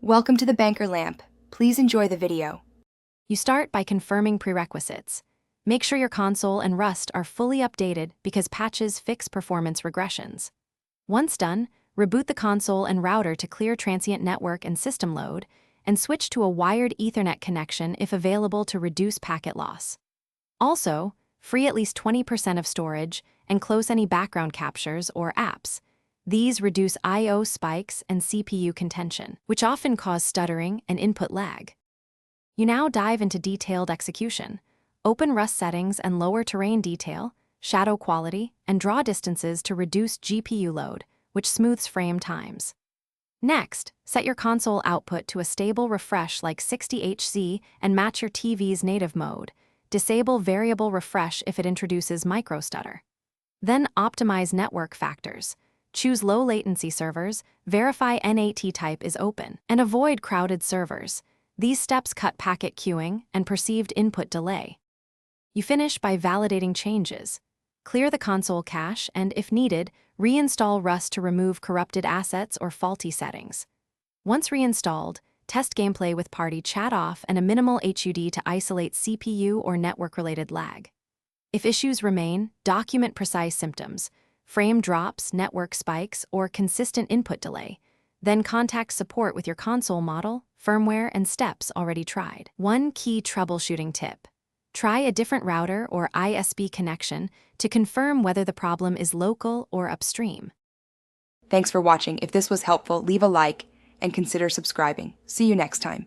Welcome to the Banker Lamp. Please enjoy the video. You start by confirming prerequisites. Make sure your console and Rust are fully updated because patches fix performance regressions. Once done, reboot the console and router to clear transient network and system load, and switch to a wired Ethernet connection if available to reduce packet loss. Also, free at least 20% of storage and close any background captures or apps. These reduce I/O spikes and CPU contention, which often cause stuttering and input lag. You now dive into detailed execution. Open Rust settings and lower terrain detail, shadow quality, and draw distances to reduce GPU load, which smooths frame times. Next, set your console output to a stable refresh like 60 Hz and match your TV's native mode. Disable variable refresh if it introduces microstutter. Then optimize network factors. Choose low latency servers, verify NAT type is open, and avoid crowded servers. These steps cut packet queuing and perceived input delay. You finish by validating changes. Clear the console cache and, if needed, reinstall Rust to remove corrupted assets or faulty settings. Once reinstalled, test gameplay with party chat off and a minimal HUD to isolate CPU or network-related lag. If issues remain, document precise symptoms. Frame drops, network spikes, or consistent input delay. Then contact support with your console model, firmware, and steps already tried. One key troubleshooting tip. Try a different router or ISP connection to confirm whether the problem is local or upstream. Thanks for watching. If this was helpful, leave a like and consider subscribing. See you next time.